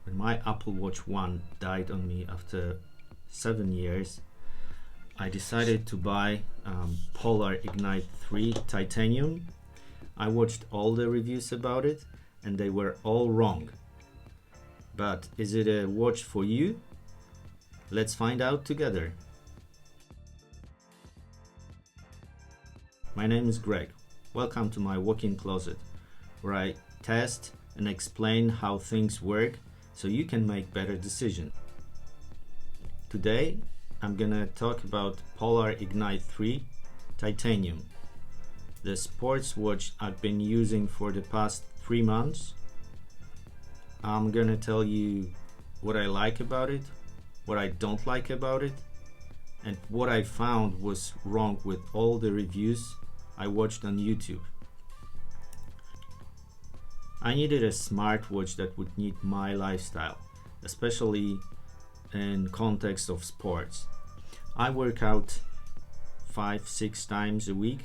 When my Apple Watch 1 died on me after 7 years, I decided to buy Polar Ignite 3 Titanium. I watched all the reviews about it and they were all wrong. But is it a watch for you? Let's find out together. My name is Greg. Welcome to my walk-in closet, where I test and explain how things work so you can make better decisions. Today I'm gonna talk about Polar Ignite 3 Titanium, the sports watch I've been using for the past 3 months. I'm gonna tell you what I like about it, what I don't like about it, and what I found was wrong with all the reviews I watched on YouTube. I needed a smartwatch that would meet my lifestyle, especially in context of sports. I work out 5-6 times a week,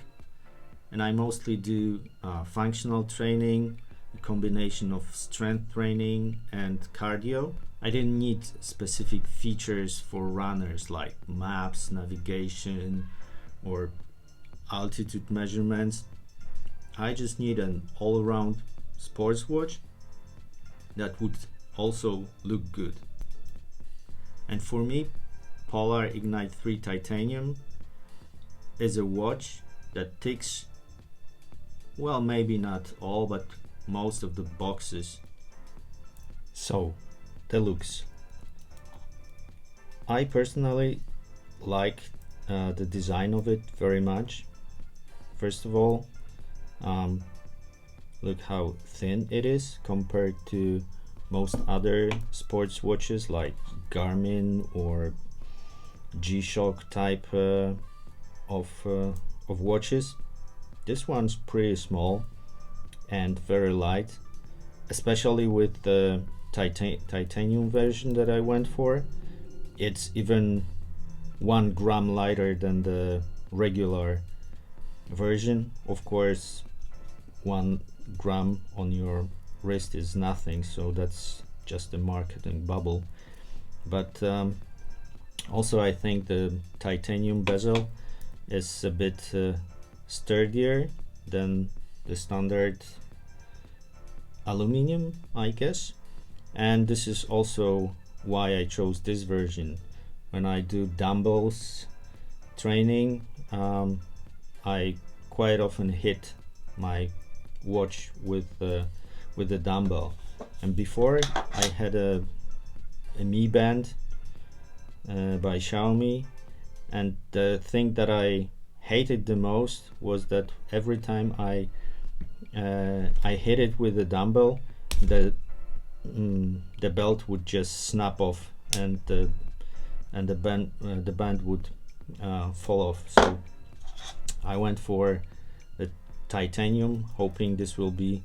and I mostly do functional training, a combination of strength training and cardio. I didn't need specific features for runners like maps, navigation, or altitude measurements. I just need an all-around sports watch that would also look good. And for me, Polar Ignite 3 Titanium is a watch that ticks, well, maybe not all, but most of the boxes. So, the looks. I personally like the design of it very much. First of all, look how thin it is compared to most other sports watches like Garmin or G-Shock type of watches. This one's pretty small and very light, especially with the titanium version that I went for. It's even 1 gram lighter than the regular version. Of course, 1 gram on your wrist is nothing, so that's just a marketing bubble. But also I think the titanium bezel is a bit sturdier than the standard aluminum, I guess, and this is also why I chose this version. When I do dumbbells training, I quite often hit my watch with the dumbbell. And before, I had a Mi Band by Xiaomi, and the thing that I hated the most was that every time I hit it with the dumbbell, the belt would just snap off and the band would fall off. So I went for the titanium, hoping this will be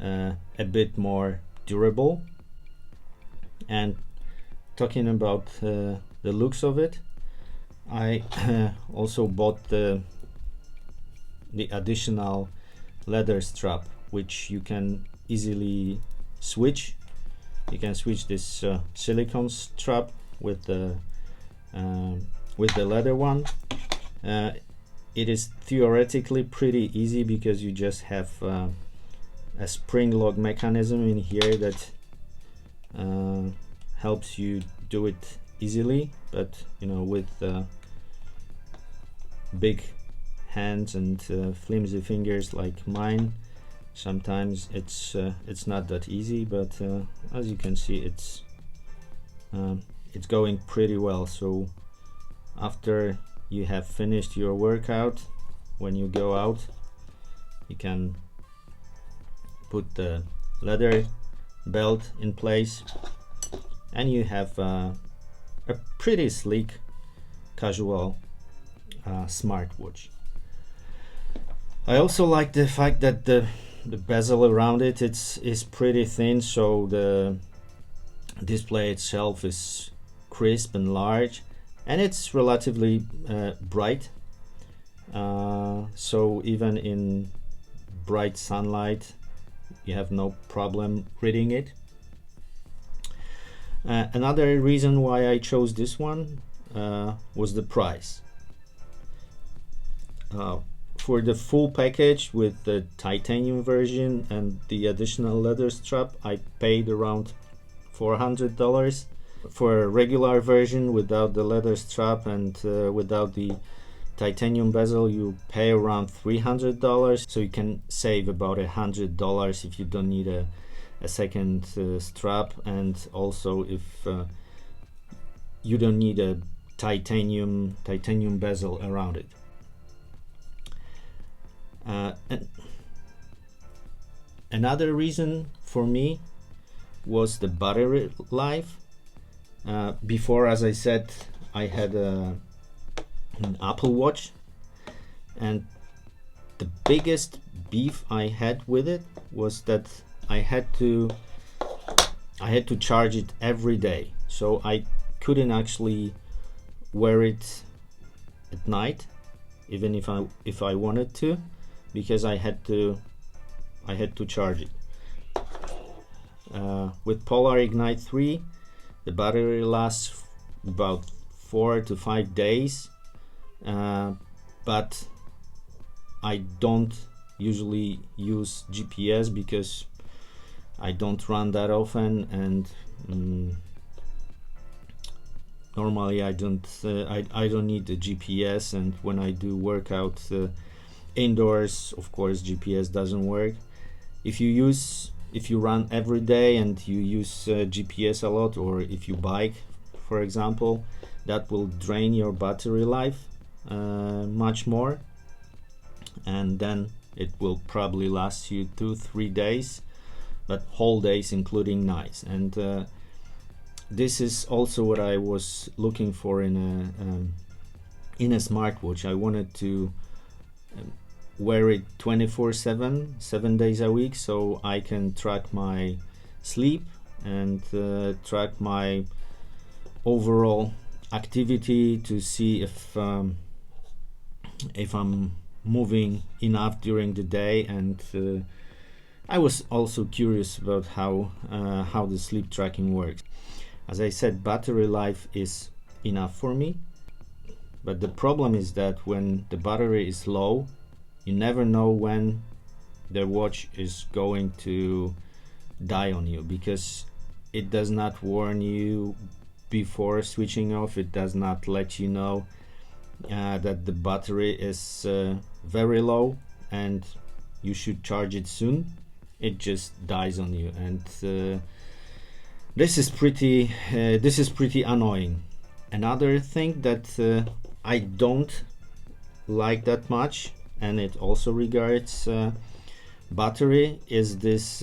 a bit more durable. And talking about the looks of it, I also bought the additional leather strap, which you can easily switch. You can switch this silicone strap with the leather one. It is theoretically pretty easy because you just have a spring lock mechanism in here that helps you do it easily, but with big hands and flimsy fingers like mine, sometimes it's not that easy. But as you can see, it's going pretty well. So after you have finished your workout, when you go out, you can put the leather belt in place and you have a pretty sleek casual smartwatch. I also like the fact that the bezel around it is pretty thin, so the display itself is crisp and large, and it's relatively bright, so even in bright sunlight you have no problem reading it. Another reason why I chose this one was the price. For the full package with the titanium version and the additional leather strap, I paid around $400. For a regular version without the leather strap and without the titanium bezel, you pay around $300, so you can save about $100 if you don't need a second strap, and also if you don't need a titanium bezel around it. And another reason for me was the battery life. Before, as I said, I had an Apple Watch, and the biggest beef I had with it was that I had to charge it every day, so I couldn't actually wear it at night, even if I wanted to, because I had to charge it. With Polar Ignite 3, the battery lasts about 4 to 5 days, but I don't usually use GPS because I don't run that often, and normally I don't need the GPS, and when I do workout indoors, of course GPS doesn't work. If you run every day and you use GPS a lot, or if you bike, for example, that will drain your battery life much more, and then it will probably last you 2-3 days, but whole days including nights. And this is also what I was looking for in a smartwatch. I wanted to wear it 24/7, 7 days a week, so I can track my sleep and track my overall activity to see if I'm moving enough during the day. And I was also curious about how the sleep tracking works. As I said, battery life is enough for me, but the problem is that when the battery is low, you never know when the watch is going to die on you, because it does not warn you before switching off. It does not let you know that the battery is very low and you should charge it soon. It just dies on you, and this is pretty annoying. Another thing that I don't like that much, and it also regards battery, is this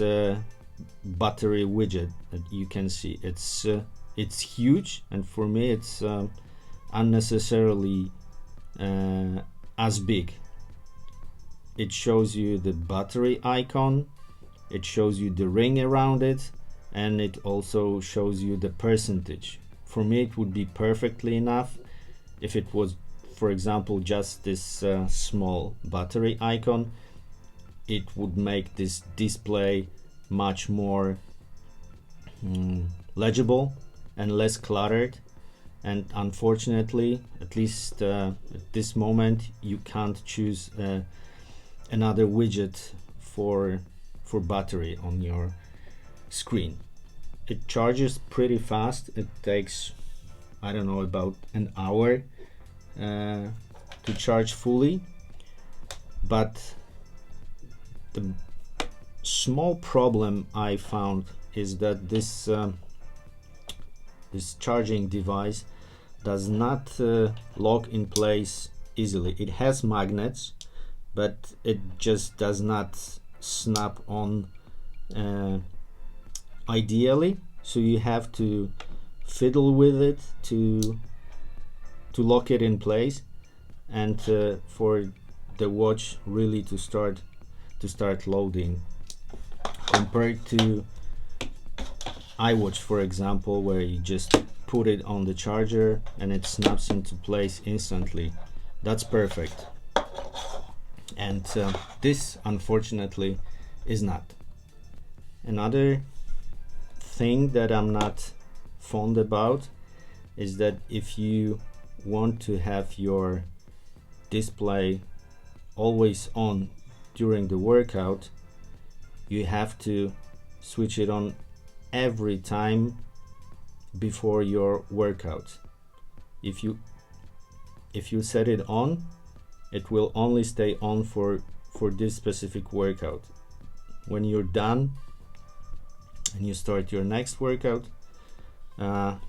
battery widget that you can see. It's huge, and for me it's unnecessarily as big. It shows you the battery icon, it shows you the ring around it, and it also shows you the percentage. For me it would be perfectly enough if it was, for example, just this small battery icon. It would make this display much more legible and less cluttered. And unfortunately, at least at this moment, you can't choose another widget for battery on your screen. It charges pretty fast. It takes, I don't know, about an hour to charge fully, but the small problem I found is that this charging device does not lock in place easily. It has magnets, but it just does not snap on ideally, so you have to fiddle with it to lock it in place, and for the watch really to start loading, compared to iWatch, for example, where you just put it on the charger and it snaps into place instantly. That's perfect. And this unfortunately is not. Another thing that I'm not fond about is that if you want to have your display always on during the workout, you have to switch it on every time before your workout. If you set it on, it will only stay on for this specific workout. When you're done and you start your next workout,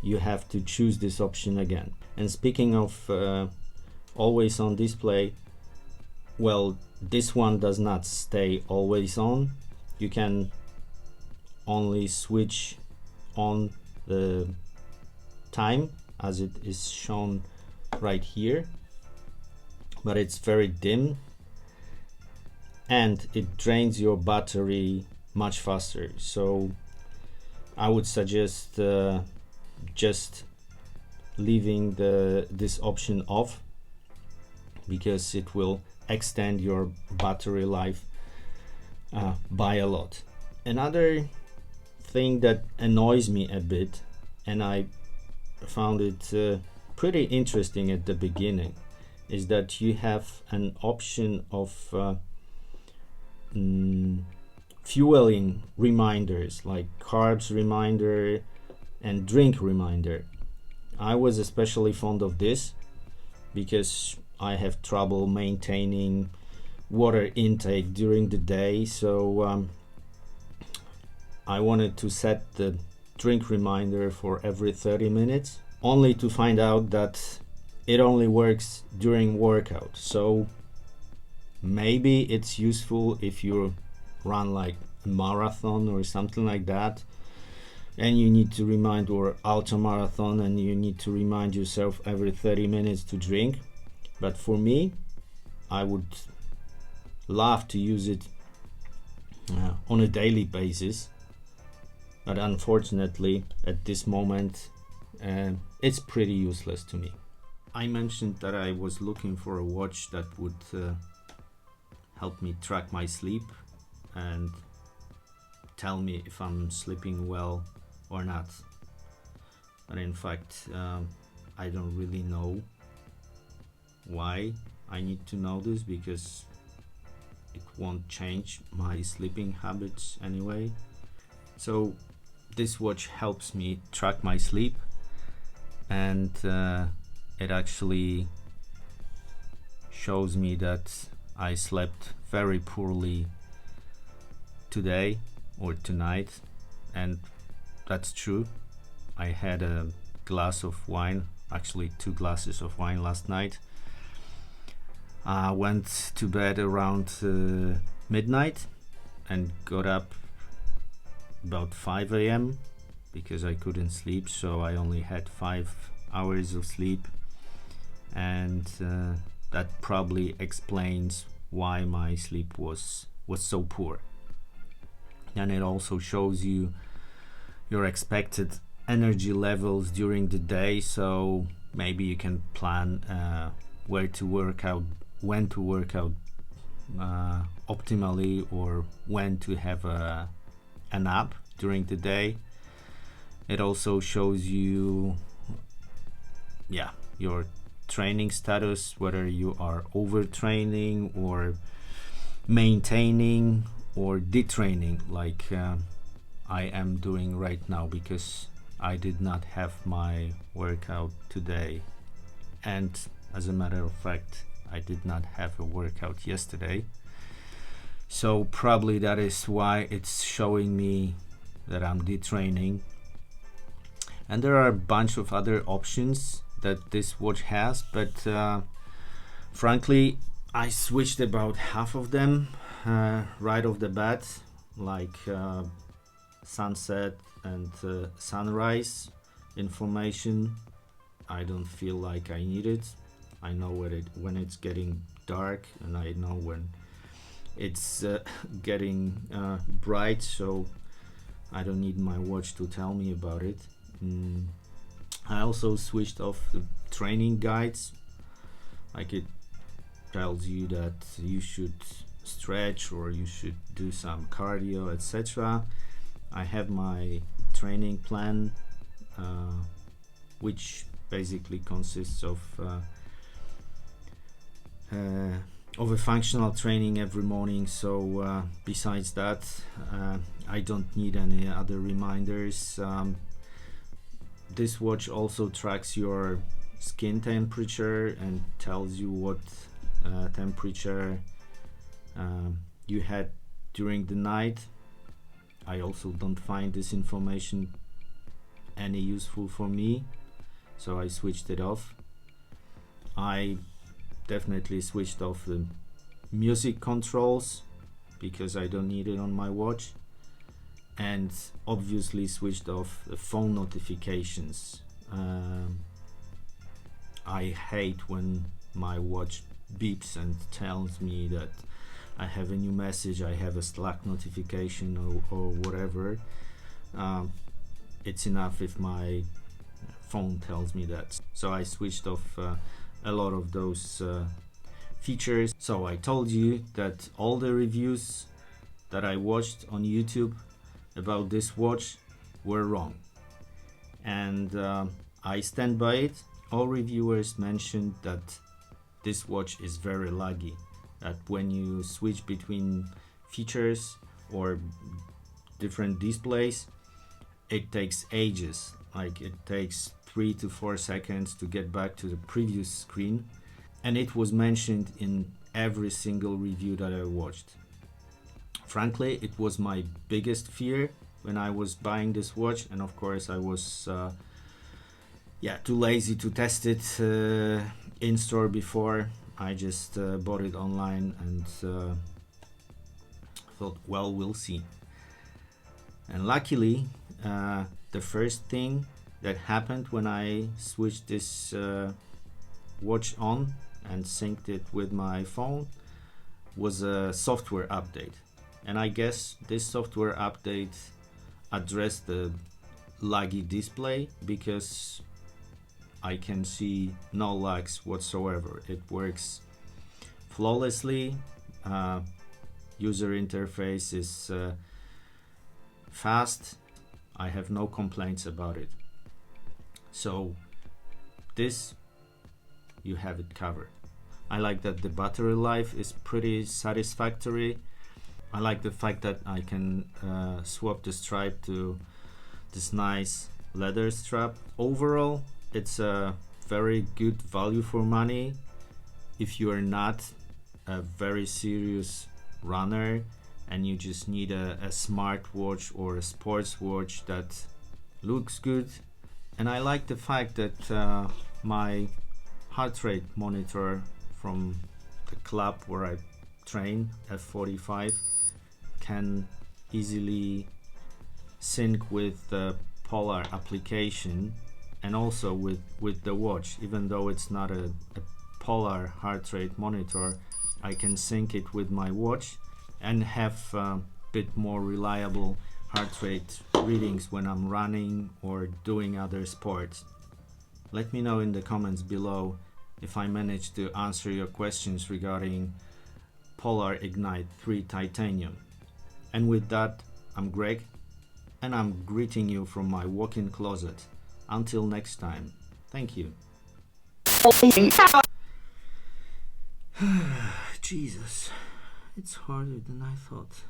you have to choose this option again. And speaking of always on display, well, this one does not stay always on. You can only switch on the time as it is shown right here, but it's very dim and it drains your battery much faster. So I would suggest just leaving this option off, because it will extend your battery life by a lot. Another thing that annoys me a bit, and I found it pretty interesting at the beginning, is that you have an option of fueling reminders, like carbs reminder and drink reminder. I was especially fond of this because I have trouble maintaining water intake during the day, so I wanted to set the drink reminder for every 30 minutes, only to find out that it only works during workout. So maybe it's useful if you run like a marathon or something like that, and you need to remind, or ultra marathon, and you need to remind yourself every 30 minutes to drink. But for me, I would love to use it on a daily basis, but unfortunately at this moment it's pretty useless to me. I mentioned that I was looking for a watch that would help me track my sleep and tell me if I'm sleeping well or not. But in fact, I don't really know why I need to know this, because it won't change my sleeping habits anyway. So this watch helps me track my sleep, and it actually shows me that I slept very poorly today or tonight, and that's true. I had a glass of wine, actually 2 glasses of wine last night. I went to bed around midnight and got up about 5 a.m. because I couldn't sleep, so I only had 5 hours of sleep, and that probably explains why my sleep was so poor. And it also shows you your expected energy levels during the day, so maybe you can plan where to work out, when to work out optimally, or when to have a nap during the day. It also shows you your training status, whether you are overtraining or maintaining or detraining, like I am doing right now, because I did not have my workout today, and as a matter of fact I did not have a workout yesterday, so probably that is why it's showing me that I'm detraining. And there are a bunch of other options that this watch has, but frankly I switched about half of them right off the bat, like sunset and sunrise information. I don't feel like I need it. I know when it's getting dark, and I know when it's getting bright, so I don't need my watch to tell me about it. I also switched off the training guides, like it tells you that you should stretch or you should do some cardio, etc. I have my training plan which basically consists of a functional training every morning. So besides that, I don't need any other reminders. This watch also tracks your skin temperature and tells you what temperature you had during the night. I also don't find this information any useful for me, so I switched it off. I definitely switched off the music controls because I don't need it on my watch, and obviously switched off the phone notifications. I hate when my watch beeps and tells me that I have a new message, I have a Slack notification or whatever. It's enough if my phone tells me that. So I switched off a lot of those features. So I told you that all the reviews that I watched on YouTube about this watch were wrong, and I stand by it. All reviewers mentioned that this watch is very laggy, that when you switch between features or different displays, it takes ages. Like it takes 3 to 4 seconds to get back to the previous screen, and it was mentioned in every single review that I watched. Frankly, it was my biggest fear when I was buying this watch, and of course I was too lazy to test it in store before. I just bought it online and thought, well, we'll see. And luckily, the first thing that happened when I switched this watch on and synced it with my phone was a software update. And I guess this software update addressed the laggy display, because I can see no lags whatsoever. It works flawlessly. User interface is fast. I have no complaints about it. So this, you have it covered. I like that the battery life is pretty satisfactory. I like the fact that I can swap the stripe to this nice leather strap. Overall, it's a very good value for money if you are not a very serious runner and you just need a smartwatch or a sports watch that looks good. And I like the fact that my heart rate monitor from the club where I train, F45, can easily sync with the Polar application and also with the watch. Even though it's not a Polar heart rate monitor, I can sync it with my watch and have a bit more reliable heart rate readings when I'm running or doing other sports. Let me know in the comments below if I managed to answer your questions regarding Polar Ignite 3 Titanium. And with that, I'm Greg, and I'm greeting you from my walk-in closet. Until next time, thank you. Jesus, it's harder than I thought.